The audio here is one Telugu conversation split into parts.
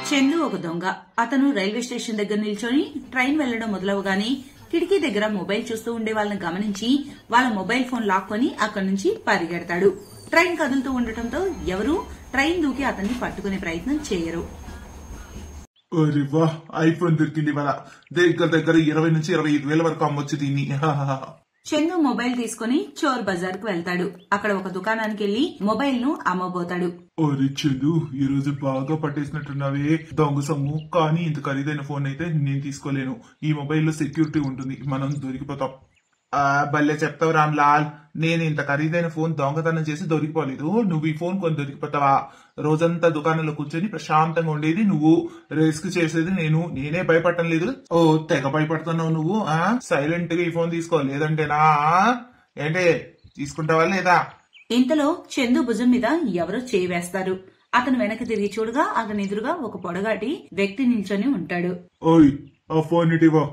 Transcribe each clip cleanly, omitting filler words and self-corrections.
చందు ఒక దొంగ. అతను రైల్వే స్టేషన్ దగ్గర నిల్చొని ట్రైన్ వెళ్లడం మొదలవగానే కిటికీ దగ్గర మొబైల్ చూస్తూ ఉండే వాళ్ళని గమనించి వాళ్ళ మొబైల్ ఫోన్ లాక్కొని అక్కడి నుంచి పరిగెడతాడు. ట్రైన్ కదులుతూ ఉండటంతో ఎవరూ ట్రైన్ దూకి అతన్ని పట్టుకునే ప్రయత్నం చేయరు. ఐఫోన్ దొరికింది వాళ్ళ దగ్గర 20 నుంచి 25,000 వరకు అమ్మొచ్చు దీన్ని. చందు మొబైల్ తీసుకుని చోర్ బజార్ కు వెళ్తాడు. అక్కడ ఒక దుకాణానికి వెళ్లి మొబైల్ ను అమ్మబోతాడు. ఓరే చందు, ఈ రోజు బాగా పట్టేసినట్టున్నావే దొంగ సొమ్ము. కానీ ఇంత ఖరీదైన ఫోన్ అయితే నేను తీసుకోలేను. ఈ మొబైల్లో సెక్యూరిటీ ఉంటుంది, మనం దొరికిపోతాం. భలే చెప్తావు రామ్లాల్. నేను ఇంత ఖరీదైన ఫోన్ దొంగతనం చేసి దొరికిపోలేదు. నువ్వు ఈ ఫోన్ కొని దొరికిపోతావా? రోజంతా దుకాణంలో కూర్చొని ప్రశాంతంగా ఉండేది నువ్వు, రిస్క్ చేసేది నేను. నేనే భయపడటం లేదు. ఓ తెగ భయపడుతున్నావు నువ్వు. సైలెంట్ గా ఈ ఫోన్ తీసుకో, లేదంటేనా ఏంటే తీసుకుంటావా లేదా? ఇంతలో చందు భుజం మీద ఎవరో చేయి వేస్తారు. అతను వెనక్కి తిరిగి చూడగా అతని ఎదురుగా ఒక పొడగాటి వ్యక్తి నిల్చొని ఉంటాడు. ఓయ్, ఆ ఫోన్ ఇటివో.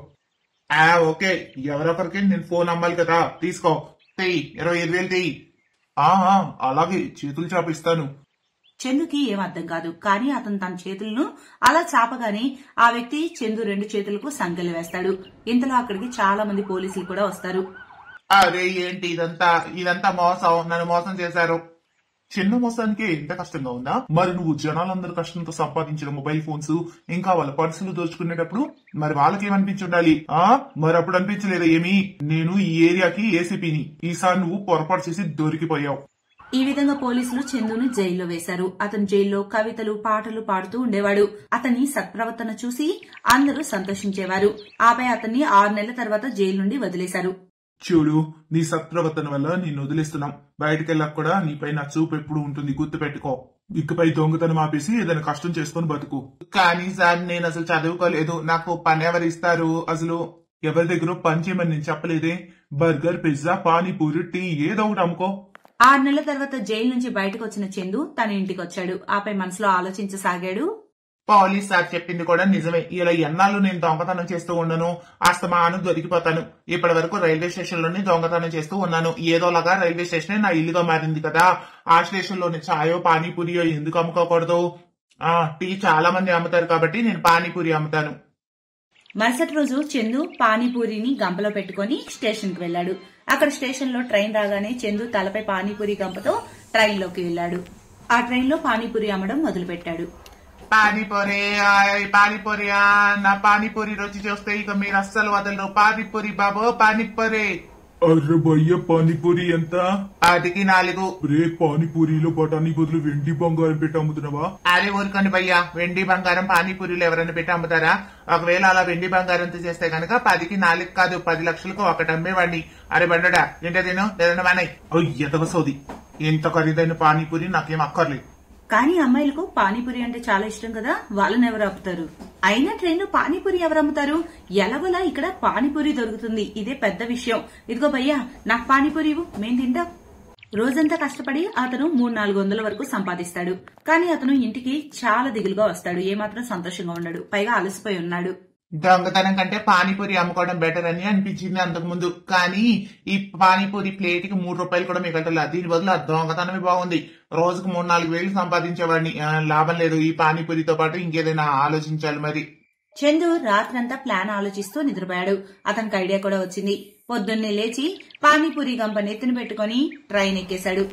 ఓకే, ఎవరొకరికి నేను ఫోన్ అమ్మాలి కదా, తీసుకో. 25,000 తెయ్యి. అలాగే, చేతులు చాపిస్తాను. చందుకి ఏం అర్థం కాదు. కానీ అతను తన చేతులను అలా చాపగానే ఆ వ్యక్తి చందు 2 చేతులకు సంకెలు వేస్తాడు. ఇంతలో అక్కడికి చాలా మంది పోలీసులు కూడా వస్తారు. అరే ఏంటి ఇదంతా మోసం, నన్ను మోసం చేశారు. చిన్న మోసానికి ఎంత కష్టంగా ఉందా? మరి నువ్వు జనాలందరూ కష్టంతో సంపాదించిన మొబైల్ ఫోన్స్ ఇంకా వాళ్ళ పర్సులు దోచుకునేటప్పుడు మరి వాళ్ళకేమనిపించి ఉండాలి? మరి అప్పుడు అనిపించలేదా ఏమి? నేను ఈ ఏరియాకి ఏసీపీని. ఈసారి నువ్వు పొరపాటు చేసి దొరికిపోయావు. ఈ విధంగా పోలీసులు చందుని జైల్లో వేశారు. అతను జైల్లో కవితలు, పాటలు పాడుతూ ఉండేవాడు. అతని సత్ప్రవర్తన చూసి అందరూ సంతోషించేవారు. ఆపై అతన్ని 6 నెలల తర్వాత జైలు నుండి వదిలేశారు. చూడు, నీ సత్ప్రవర్తన వల్ల నిన్ను వదిలేస్తున్నాం. బయటకెళ్ళాక కూడా నీపై నా చూపు ఎప్పుడు ఉంటుంది, గుర్తు పెట్టుకో. ఇకపై దొంగతనం ఆపేసి ఏదైనా కష్టం చేసుకుని బతుకు. కానీ సార్, నేను అసలు చదువుకోలేదు. నాకు పని ఎవరు ఇస్తారు? అసలు ఎవరి దగ్గర పని చేయమని నేను చెప్పలేదే. బర్గర్, పిజ్జా, పానీపూరి, టీ ఏదో ఒకటి అమ్ముకో. 6 నెలల తర్వాత జైలు నుంచి బయటకు వచ్చిన చందు తన ఇంటికి వచ్చాడు. ఆపై మనసులో ఆలోచించసాగాడు. పోలీస్ సార్ చెప్పింది కూడా నిజమే. ఇలా ఎన్నాళ్ళు నేను దొంగతనం చేస్తూ ఉండను, అస్తమానం దొరికిపోతాను. ఇప్పటి వరకు రైల్వే స్టేషన్ లోనే దొంగతనం చేస్తూ ఉన్నాను. ఏదోలాగా రైల్వే స్టేషన్ నా ఇల్లుగా మారింది కదా. ఆ స్టేషన్ లోని చాయో పానీపూరియో ఎందుకు అమ్ముకోకూడదు? టీ చాలా మంది అమ్ముతారు కాబట్టి నేను పానీపూరి అమ్ముతాను. మరుసటి రోజు చందు పానీపూరిని గంపలో పెట్టుకుని స్టేషన్ కి వెళ్లాడు. అక్కడ స్టేషన్ లో ట్రైన్ రాగానే చందు తలపై పానీపూరి గంపతో ట్రైన్ లోకి వెళ్లాడు. ఆ ట్రైన్ లో పానీపూరి అమ్మడం మొదలు పెట్టాడు. పానీపూరి, పానీపూరి, నా పానీపూరి రుచి చూస్తే ఇక మీరు అస్సలు వదలరు. పానీపూరి బాబు, పానీపూరి. అర్రే భయ్య, పానీపూరి ఎంత? 4. రే, పానీపూరిలో బఠానీ బదులు వెండి బంగారం పెట్టి అమ్ముతున్నావా? అరే ఊరుకోండి భయ్యా, వెండి బంగారం పానీపూరిలో ఎవరైనా పెట్టి అమ్ముతారా? ఒకవేళ అలా వెండి బంగారంతో చేస్తే కనుక 10కి 4 కాదు, 10 లక్షలకు ఒకటి అమ్మేవాడిని. అరే బండడా, ఏంటో తిను, లేదన్నా మానయ్. ఎదవ సోది, ఎంత ఖరీదైన పానీపూరి నాకేం అక్కర్లేదు. కానీ అమ్మాయిలకు పానీపూరి అంటే చాలా ఇష్టం కదా, వాళ్ళని ఎవరు అమ్ముతారు? అయినా ట్రైన్ లో పానీపూరి ఎవరు అమ్ముతారు? ఎలాగోలా ఇక్కడ పానీపూరి దొరుకుతుంది, ఇదే పెద్ద విషయం. ఇదిగో భయ్యా, నాకు పానీపూరి ఇవ్వు, మేం తింటాం. రోజంతా కష్టపడి అతను 300-400 వరకు సంపాదిస్తాడు. కానీ అతను ఇంటికి చాలా దిగులుగా వస్తాడు. ఏమాత్రం సంతోషంగా ఉండడు. పైగా అలసిపోయి ఉన్నాడు. దొంగతనం కంటే పానీపూరి అమ్ముకోవడం బెటర్ అని అనిపించింది అంతకు ముందు. కానీ ఈ పానీపూరి ప్లేట్ కి 3 రూపాయలు కూడా మిగలటలా. దీని బదులు ఆ దొంగతనమే బాగుంది. రోజుకు 3-4 వేలు సంపాదించేవాడిని. లాభం లేదు. ఈ పానీపూరితో పాటు ఇంకేదైనా ఆలోచించాలి మరి. చందు రాత్రంతా ప్లాన్ ఆలోచిస్తూ నిద్రపోయాడు. అతనికి ఐడియా కూడా వచ్చింది. పొద్దున్నే లేచి పానీపూరి గంప నెత్తిన పెట్టుకుని ట్రైన్ ఎక్కేశాడు.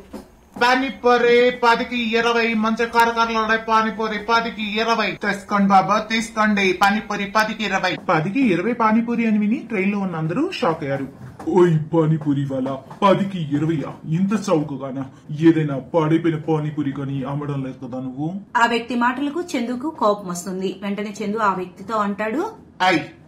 పానీపూరి 10కి 20, మంచి కారకారలు. పానీపూరి 10కి 20 తీసుకోండి బాబా, తీసుకోండి. పానీపూరి 10కి 20. 10కి 20 పానీపూరి అని విని ట్రైన్ లో ఉన్న అందరూ షాక్ అయ్యారు. ఓయ్ పానీపూరి వాళ్ళ 10కి 20, ఇంత చౌకగానా? ఏదైనా పాడైపోయిన పానీపూరి కానీ అమ్మడం లేదు కదా నువ్వు? ఆ వ్యక్తి మాటలకు చందుకు కోపం వస్తుంది. వెంటనే చందు ఆ వ్యక్తితో అంటాడు,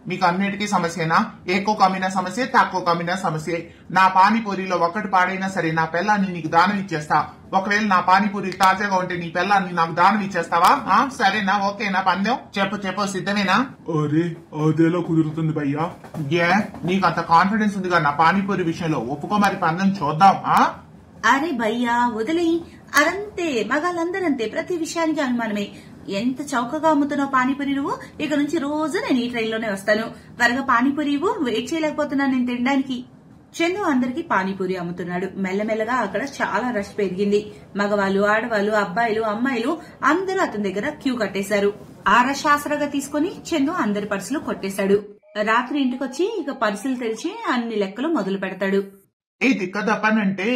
మీకు అన్నిటికీ సమస్యనా? ఎక్కువ కమ్మిన సమస్య, తక్కువ కమ్మిన సమస్య. నా పానీపూరిలో ఒక్కటి పాడైనా సరే నా పిల్లాన్ని నీకు దానం ఇచ్చేస్తా. ఒకవేళ నా పానీపూరి తాజాగా ఉంటే నీ పిల్లాన్ని నాకు దానం ఇచ్చేస్తావా? సరేనా? ఓకేనా పందెం? చెప్పు, సిద్ధమేనా? అరే అదేలా కుదురుతుంది భయ్యా? నీకు అంత కాన్ఫిడెన్స్ ఉందిగా నా పానీపూరి విషయంలో? ఒప్పుకో మరి, పందెం చూద్దాం. అరే భయ్యా వదిలే, అదంతే, మగాళ్ళందరంతే, ప్రతి విషయానికి అనుమానమే. ఎంత చౌకగా అమ్ముతున్నావు పానీపూరి నువ్వు. ఇక నుంచి రోజు నేను ఈ ట్రైన్ లోనే వస్తాను. త్వరగా పానీపూరి ఇవ్వు, వెయిట్ చేయలేకపోతున్నాను నేను తినడానికి. చందు అందరికి పానీపూరి అమ్ముతున్నాడు. మెల్లమెల్లగా అక్కడ చాలా రష్ పెరిగింది. మగవాళ్ళు, ఆడవాళ్ళు, అబ్బాయిలు, అమ్మాయిలు అందరూ అతని దగ్గర క్యూ కట్టేశారు. ఆరశాసరగా తీసుకుని చందు అందరి పర్సులు కొట్టేశాడు. రాత్రి ఇంటికొచ్చి ఇక పర్సులు తెరిచి అన్ని లెక్కలు మొదలు పెడతాడు. ఇది కదా పని అంటే,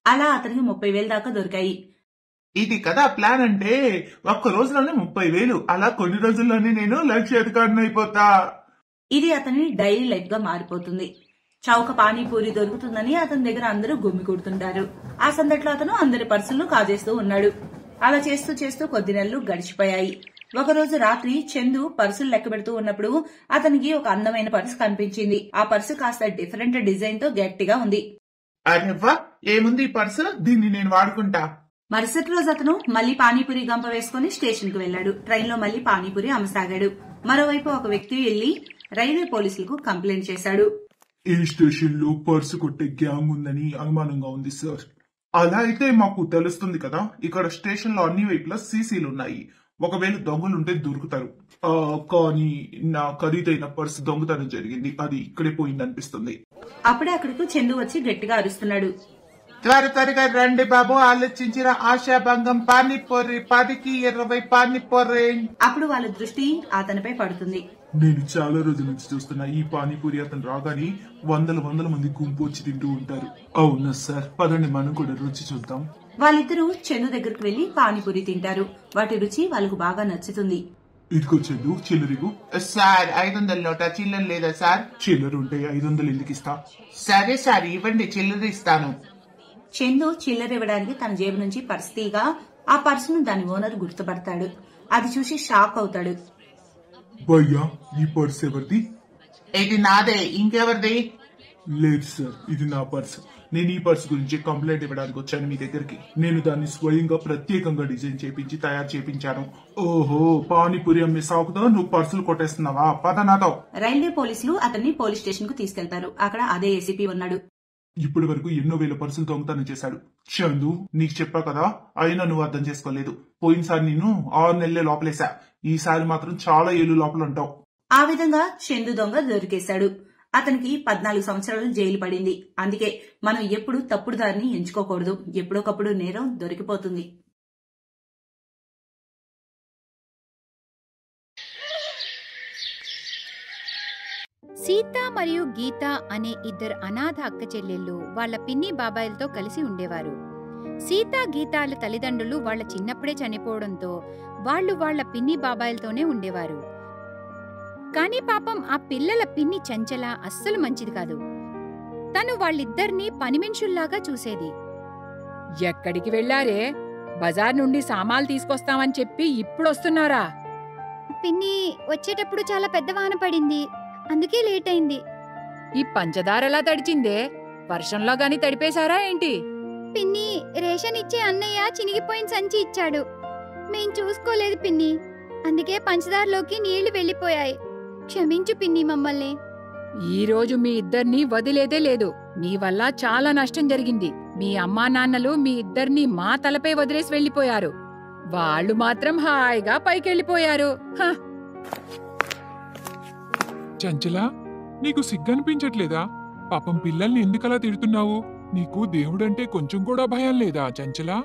అలా అతనికి 30,000 దాకా దొరికాయి. ఇది కదా ప్లాన్ అంటే, ఒక్క రోజులోనే 30,000. అలా కొన్ని రోజుల్లోనే నేను లక్షాధికారిని అయిపోతా. ఇది అతని డైలీ లైఫ్ గా మారిపోతుంది. చౌక పానీపూరి దొరుకుతుందని అతని దగ్గర అందరూ గుమ్మి కొడుతుంటారు. ఆ సందట్లో అతను అందరి పర్సులను కాజేస్తూ ఉన్నాడు. అలా చేస్తూ చేస్తూ కొద్ది నెలలు గడిచిపోయాయి. ఒకరోజు రాత్రి చందు పర్సులు లెక్క పెడుతూ ఉన్నప్పుడు అతనికి ఒక అందమైన పర్సు కనిపించింది. ఆ పర్సు కాస్త డిఫరెంట్ డిజైన్ తో గట్టిగా ఉంది. అరెవ్వా, ఏముంది ఈ పర్సు, దీన్ని నేను వాడుకుంటా. మరుసటి రోజు అతను మళ్లీ పానీపూరి గంప వేసుకుని స్టేషన్ కు వెళ్లాడు. ట్రైన్ లో మళ్లీ పానీపూరి అమ్మసాగాడు. మరోవైపు ఒక వ్యక్తి వెళ్లి రైల్వే పోలీసులకు కంప్లైంట్ చేశాడు. ఈ స్టేషన్ లో పర్సు కొట్టే గ్యాంగ్ ఉందని అనుమానంగా ఉంది సార్. అలా అయితే మాకు తెలుస్తుంది కదా, ఇక్కడ స్టేషన్ లో అన్ని వైపులా సీసీలు ఉన్నాయి. ఒకవేళ దొంగలుంటే దొరుకుతారు. కానీ నా ఖరీదైన పర్సు దొంగతనం జరిగింది, అది ఇక్కడే పోయిందనిపిస్తుంది. అప్పుడే అక్కడికి చందు వచ్చి గట్టిగా అరుస్తున్నాడు. త్వరగా రండి బాబు, ఆలోచించిన ఆశాభంగం పానీపూరి 10కి 20 పానీపూరి. అప్పుడు వాళ్ళ దృష్టి అతనిపై పడుతుంది. నేను చాలా రోజుల నుంచి చూస్తున్నా ఈ పానీపూరి అతను రాగానే వందల మంది గుంపు వచ్చి తింటూ ఉంటారు. అవునా సార్, పదండి మనం కూడా రుచి చూద్దాం. వాళ్ళిద్దరూ చందు దగ్గరకు వెళ్లి పానీపూరి తింటారు. వాటి రుచి వాళ్ళకు బాగా నచ్చుతుంది. ఇదిగో చందు, చిల్లరిగు. సార్ 500 నోట, చిల్లర లేదా సార్? చిల్లర ఉంటే 500 ఎందుకు ఇస్తా? సరే సార్, ఇవ్వండి, చిల్లర ఇస్తాను. చందు చిల్లర ఇవ్వడానికి తన జేబు నుంచి పర్సు తీగా ఆ పర్సును దాని ఓనర్ గుర్తుపడతాడు. అది చూసి షాక్ అవుతాడు. భయ్యా, ఈ పర్స్ ఎవరిది? ఇది నాదే, ఇంకెవరిది? లేదు సార్, ఇది నా పర్సు. నేను ఈ పర్సు గురించి కంప్లైంట్ ఇవ్వడానికి వచ్చాను మీ దగ్గరికి. నేను దాన్ని స్వయంగా ప్రత్యేకంగా డిజైన్ చేపించి తయారు చేపించాను. ఓహో, పానీపూరి అమ్మే సాకుతో నువ్వు పర్సులు కొట్టేస్తున్నావా? పద నాతో. రైల్వే పోలీసులు అతన్ని పోలీస్ స్టేషన్ కు తీసుకెళ్తారు. అక్కడ అదే ఏసీపీ ఉన్నాడు. ఇప్పటి వరకు ఎన్నో వేల పర్సులు దొంగతనం చేశాడు. చందు, నీకు చెప్పా కదా, అయినా నువ్వు అర్థం చేసుకోలేదు. పోయినసారి నేను 6 నెలలే లోపలేసా, ఈసారి మాత్రం చాలా ఏళ్ళు లోపల ఉంటావు. ఆ విధంగా చందు దొంగ దొరికేశాడు. అతనికి 14 సంవత్సరాలు జైలు పడింది. అందుకే మనం ఎప్పుడు తప్పుడు దారిని ఎంచుకోకూడదు. ఎప్పుడొకప్పుడు నేరం దొరికిపోతుంది. సీత మరియు గీత అనే ఇద్దరు అనాథ అక్క చెల్లెళ్ళు వాళ్ల పిన్ని బాబాయిలతో కలిసి ఉండేవారు. సీత గీతాల తల్లిదండ్రులు వాళ్ల చిన్నప్పుడే చనిపోవడంతో వాళ్లు వాళ్ల పిన్ని బాబాయిలతోనే ఉండేవారు. కాని పాపం ఆ పిల్లల పిన్ని చంచల అస్సలు మంచిది కాదు. తను వాళ్ళిద్దరినీ పనిమనుషుల్లాగా చూసేది. ఎక్కడికి వెళ్లారే? బజార్ నుండి సామాన్లు తీసుకొస్తామని చెప్పి ఇప్పుడొస్తున్నారా? పిన్ని, వచ్చేటప్పుడు చాలా పెద్ద వాన పడింది, అందుకే లేట్ అయింది. ఈ పంచదారలా తడిచిందే, వర్షంలో గాని తడిపేశారా ఏంటి? పిన్ని, రేషన్ ఇచ్చే అన్నయ్య చినిగిపోయిన సంచి ఇచ్చాడు. మేం చూసుకోలేదు పిన్ని, అందుకే పంచదారలోకి నీళ్లు వెళ్లిపోయాయి. క్షమించు పిన్ని మమ్మల్ని. ఈ రోజు మీ ఇద్దరినీ వదిలేదే లేదు. మీ వల్ల చాలా నష్టం జరిగింది. మీ అమ్మా నాన్నలు మీ ఇద్దరినీ మా తలపై వదిలేసి వెళ్లిపోయారు. వాళ్ళు మాత్రం హాయిగా పైకెళ్లిపోయారు. చంచలా, నీకు సిగ్గనిపించట్లేదా? పాపం పిల్లల్ని ఎందుకలా తిడుతున్నావు? నీకు దేవుడంటే కొంచెం కూడా భయం లేదా చంచలా?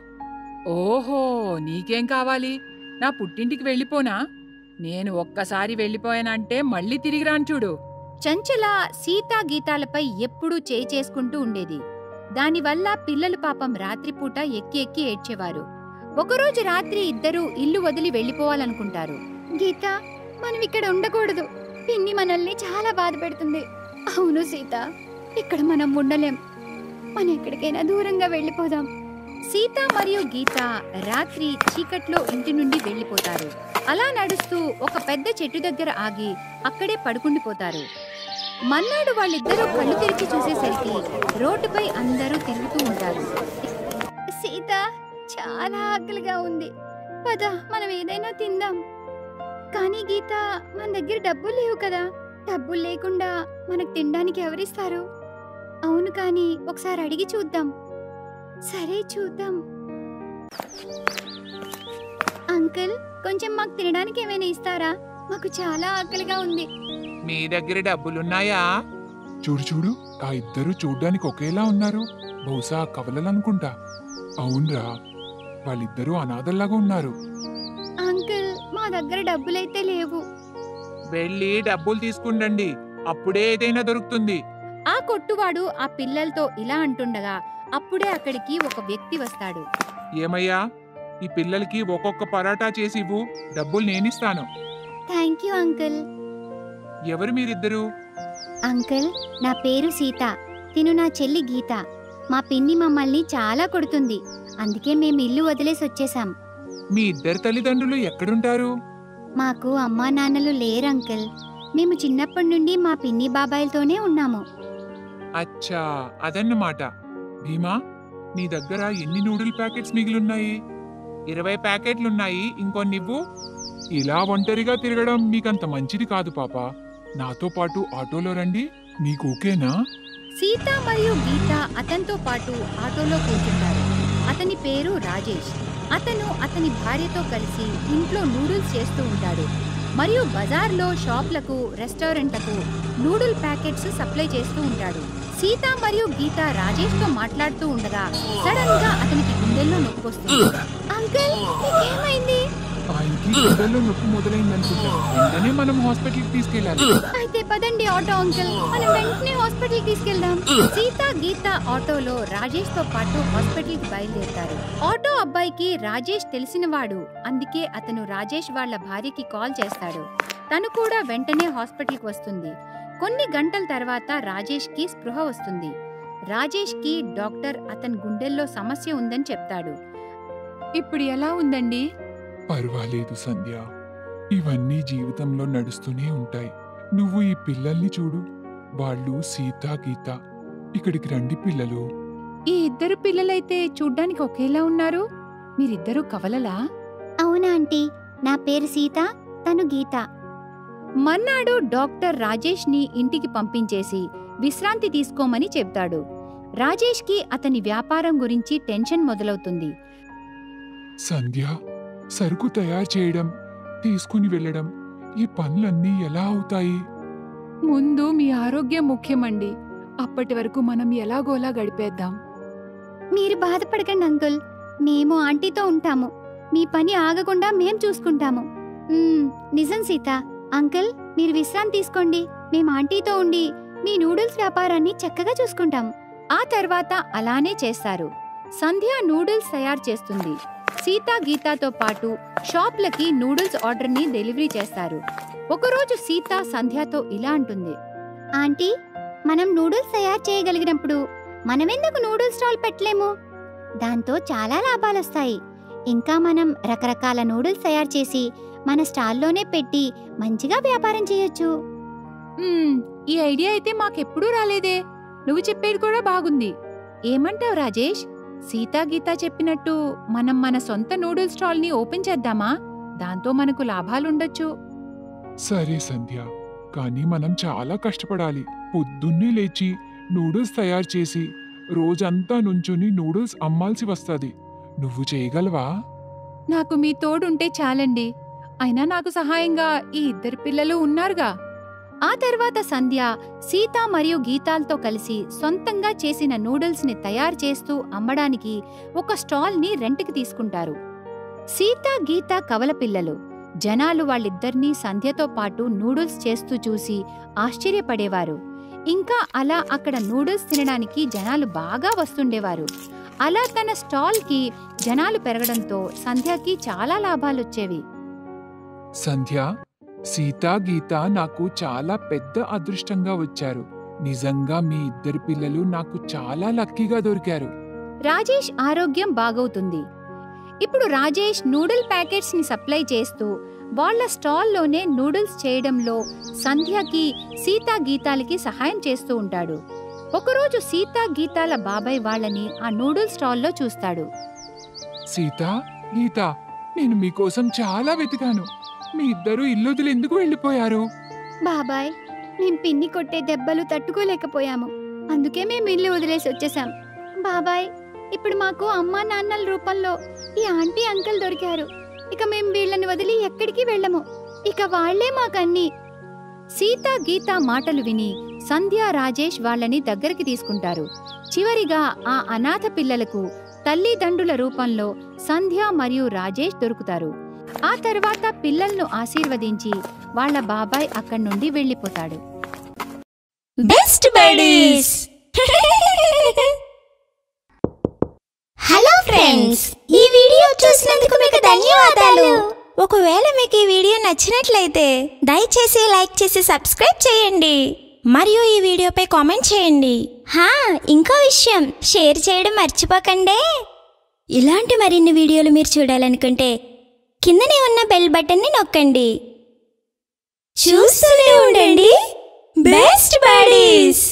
ఓహో, నీకేం కావాలి? నా పుట్టింటికి వెళ్ళిపోనా? నేను ఒక్కసారి వెళ్ళిపోయానంటే మళ్ళీ తిరిగి రాను చూడు. చంచల సీతా గీతాలపై ఎప్పుడూ చేయి చేసుకుంటూ ఉండేది. దానివల్ల పిల్లలు పాపం రాత్రిపూట ఎక్కి ఎక్కి ఏడ్చేవారు. ఒకరోజు రాత్రి ఇద్దరూ ఇల్లు వదిలి వెళ్లిపోవాలనుకుంటారు. గీత, మనం ఇక్కడ ఉండకూడదు. పిన్ని మనల్ని చాలా బాధ పెడుతుంది. అవును సీత, ఇక్కడ మనం ఉండలేం. మనం ఎక్కడికైనా దూరంగా వెళ్లిపోదాం. సీత మరియు గీత రాత్రి చీకట్లో ఇంటి నుండి వెళ్లిపోతారు. అలా నడుస్తూ ఒక పెద్ద చెట్టు దగ్గర ఆగి అక్కడే పడుకుండిపోతారు. మన్నాడు వాళ్ళిద్దరూ కళ్ళు తెరిచి చూసేసరికి రోడ్డుపై అందరూ తిరుగుతూ ఉంటారు. సీత, చాలా ఆకలిగా ఉంది, పద మనం ఏదైనా తిందాం. కానీ గీత, మన దగ్గర డబ్బులు లేవు కదా. డబ్బులు లేకుండా మనకు తినడానికి ఎవరిస్తారు? అవును, కానీ ఒకసారి అడిగి చూద్దాం. సరే, చూద్దాం. అంకుల్, కొంచెం మాకు తినడానికి ఏమైనా ఇస్తారా? మాకు చాలా ఆకలిగా ఉంది. మీ దగ్గర డబ్బులున్నాయా? చూడు, ఆ ఇద్దరు చూడ్డానికి ఒకేలా ఉన్నారు. బహుశా కవలలనుకుంటా. అవునరా, వాళ్ళిద్దరూ అనాథల్లాగా ఉన్నారు. అంకుల్, మా దగ్గర డబ్బులైతే లేవు. వెళ్ళి డబ్బులు తీసుకుండండి, అప్పుడే ఏదైనా దొరుకుతుంది. ఆ కొట్టువాడు ఆ పిల్లలతో ఇలా అంటుండగా అప్పుడే అక్కడికి ఒక వ్యక్తి వస్తాడు. ఏమయ్యా, ఈ పిల్లలకి ఒక్కొక్క పరాటా చేసి ఇవ్వు, డబ్బులు నేనిస్తాను. Thank you uncle. ఎవరు మీరిద్దరు? అంకుల్, నా పేరు సీత, తిను నా చెల్లి గీత. మా పిన్ని మమ్మల్ని చాలా కొడుతుంది, అందుకే మేము ఇల్లు వదిలేసి వచ్చేసాం. మీ ఇద్దరు తల్లిదండ్రులు ఎక్కడుంటారు? మాకు అమ్మా నాన్నలు లేరు అంకుల్. మేము చిన్నప్పటి నుండి మా పిన్ని బాబాయిలతోనే ఉన్నాము. అచ్చా, అదన్నమాట. భీమా, నీ దగ్గర ఎన్ని నూడిల్ ప్యాకెట్స్ మిగిలిన్నాయి? 20 ప్యాకెట్లున్నాయి, ఇంకొన్నివ్వు. ఇలా ఒంటరిగా తిరగడం మీకంత మంచిది కాదు పాప. నాతో పాటు ఆటోలో రండి, మీకు ఓకేనా? సీత మరియు గీత అతనితో పాటు ఆటోలో కూర్చుంటారు. అతని పేరు రాజేష్. అతను అతని భార్యతో కలిసి ఇంట్లో నూడిల్స్ చేస్తూ ఉంటాడు మరియు బజార్లో షాప్లకు, రెస్టారెంట్లకు నూడిల్ ప్యాకెట్స్ సప్లై చేస్తూ ఉంటాడు. సీత మరియు గీత రాజేష్ తో మాట్లాడుతూ ఉండగా సడన్ గా అతనికి గుండెల్లో నొప్పి వస్తుంది. అంకుల్, మీకేమైంది? ఆయనకి గుండెల్లో నొప్పి మొదలైందనుకుంటా. వెంటనే మనం హాస్పిటల్కి తీసుకెళ్ళాలి. అయితే పదండి ఆటో అంకుల్, మనం వెంటనే హాస్పిటల్ తీసుకెళ్దాం. సీత, గీత ఆటోలో రాజేష్ తో పాటు హాస్పిటల్ కి బయలుదేరుతారు. ఆటో అబ్బాయికి రాజేష్ తెలిసినవాడు, అందుకే అతను రాజేష్ వాళ్ళ భార్యకి కాల్ చేస్తాడు. తను కూడా వెంటనే హాస్పిటల్ కి వస్తుంది. కొన్ని గంటల తర్వాత రాజేష్ కి స్పృహ వస్తుంది. రాజేష్ కి డాక్టర్ అతని గుండెల్లో సమస్య ఉందని చెప్తాడు. ఇప్పుడు ఎలా ఉందండి? పర్వాలేదు సంధ్య, ఇవన్నీ జీవితంలో నడుస్తూనే ఉంటాయి. నువ్వు ఈ పిల్లల్ని చూడు, వాళ్ళు సీత, గీత. ఇక్కడికి రండి పిల్లలు. ఈ ఇద్దరు పిల్లలైతే చూడ్డానికి ఒకేలా ఉన్నారు. మీరిద్దరూ కవలలా? అవునా ఆంటీ, నా పేరు సీత, తను గీత. మర్నాడు డాక్టర్ రాజేష్ ని ఇంటికి పంపించేసి విశ్రాంతి తీసుకోమని చెప్తాడు. రాజేష్ కి అతని వ్యాపారం గురించి టెన్షన్ మొదలవుతుంది. సంధ్య, సరుకు తయారు చేయడం, తీసుకుని వెళ్ళడం, ఈ పనులన్నీ ఎలా అవుతాయి? ముందు మీ ఆరోగ్యం ముఖ్యమండి. అప్పటి వరకు మనం ఎలాగోలా గడిపేద్దాం. మీరు బాధపడకండి అంకుల్, మేము ఆంటీతో ఉంటాము. మీ పని ఆగకుండా మేం చూసుకుంటాము. నిజం సీత. అంకుల్, మీరు విశ్రాంతి తీసుకోండి. మేము ఆంటీతో ఉండి మీ నూడిల్స్ వ్యాపారాన్ని చక్కగా చూసుకుంటాం. ఆ తర్వాత అలానే చేస్తారు. సంధ్య నూడిల్స్ తయారు చేస్తుంది. సీత, గీతాతో పాటు షాప్లకి నూడిల్స్ ఆర్డర్ని డెలివరీ చేస్తారు. ఒకరోజు సీత సంధ్యతో ఇలా అంటుంది. ఆంటీ, మనం నూడిల్స్ తయారు చేయగలిగినప్పుడు మనమెందుకు నూడిల్స్ స్టాల్ పెట్టలేము? దాంతో చాలా లాభాలొస్తాయి. ఇంకా మనం రకరకాల నూడిల్స్ తయారు చేసి మన స్టాల్లోనే పెట్టి మంచిగా వ్యాపారం చేయొచ్చు. ఈ ఐడియా అయితే మాకెప్పుడూ రాలేదే. నువ్వు చెప్పేది కూడా బాగుంది. ఏమంటావు రాజేష్? సీతా, గీత చెప్పినట్టు మనం మన సొంత నూడిల్స్ స్టాల్ ని ఓపెన్ చేద్దామా? దాంతో మనకు లాభాలుండొచ్చు. సరే సంధ్య, కానీ మనం చాలా కష్టపడాలి. పొద్దున్నే లేచి నూడిల్స్ తయారు చేసి రోజంతా నుంచుని నూడిల్స్ అమ్మాల్సి వస్తుంది. నువ్వు చేయగలవా? నాకు మీ తోడుంటే చాలండి. అయినా నాకు సహాయంగా ఈ ఇద్దరు పిల్లలు ఉన్నారుగా. ఆ తర్వాత సంధ్య సీత మరియు గీతాలతో కలిసి సొంతంగా చేసిన నూడిల్స్ ని తయారు చేస్తూ అమ్మడానికి ఒక స్టాల్ ని రెంట్కి తీసుకుంటారు. సీత, గీత కవల పిల్లలు. జనాలు వాళ్ళిద్దరినీ సంధ్యతో పాటు నూడిల్స్ చేస్తూ చూసి ఆశ్చర్యపడేవారు. ఇంకా అలా అక్కడ నూడిల్స్ తినడానికి జనాలు బాగా వస్తుండేవారు. అలా తన స్టాల్ కి జనాలు పెరగడంతో సంధ్యకి చాలా లాభాలొచ్చేవి. సంధ్య, సీత, గీత నాకు చాలా పెద్ద అదృష్టంగా వచ్చారు. నిజంగా మీ ఇద్దరు పిల్లలు నాకు చాలా లక్కీగా దొరికారు. రాజేష్ ఆరోగ్యం బాగవుతుంది. ఇప్పుడు రాజేష్ నూడిల్ ప్యాకెట్స్ ని సప్లై చేస్తూ వాళ్ల స్టాల్లోనే నూడిల్స్ చేయడంలో సంధ్యకి, సీత, గీతాలకి సహాయం చేస్తూ ఉంటాడు. ఒకరోజు సీత, గీతాల బాబాయ్ వాళ్ళని ఆ నూడిల్స్ స్టాల్లో చూస్తాడు. సీత, గీత, నేను మీకోసం చాలా వెతికాను. మీ ఇద్దరు ఇల్లుదిలు ఎందుకు వెళ్ళిపోయారు? బాబాయ్, మేం పిన్ని కొట్టే దెబ్బలు తట్టుకోలేకపోయాము. అందుకే మేము ఇల్లు వదిలేసి వచ్చేసాం. బాబాయ్, ఇప్పుడు మాకు అమ్మా నాన్నల రూపంలో ఈ ఆంటీ, అంకుల్ దొరికారు. ఇక మేం వీళ్ళని వదిలి ఎక్కడికి వెళ్ళము. ఇక వాళ్లే మాకన్నీ. సీత, గీత మాటలు విని సంధ్య, రాజేష్ వాళ్ళని దగ్గరికి తీసుకుంటారు. చివరిగా ఆ అనాథ పిల్లలకు తల్లిదండ్రుల రూపంలో సంధ్య మరియు రాజేష్ దొరుకుతారు. ఆ తర్వాత పిల్లలను ఆశీర్వదించి వాళ్ళ బాబాయ్ అక్కడి నుండి వెళ్ళిపోతాడు. Best buddies. హలో ఫ్రెండ్స్, ఈ వీడియో చూసినందుకు మీకు ధన్యవాదాలు. ఒకవేళ మీకు ఈ వీడియో నచ్చినట్లయితే దయచేసి లైక్ చేసి సబ్స్క్రైబ్ చేయండి మరియు ఈ వీడియోపై కామెంట్ చేయండి. ఇంకో విషయం, షేర్ చేయడం మర్చిపోకండి. ఇలాంటి మరిన్ని వీడియోలు మీరు చూడాలనుకుంటే కిందనే ఉన్న బెల్ బటన్ని నొక్కండి. చూస్తూనే ఉండండి బెస్ట్ బడీస్.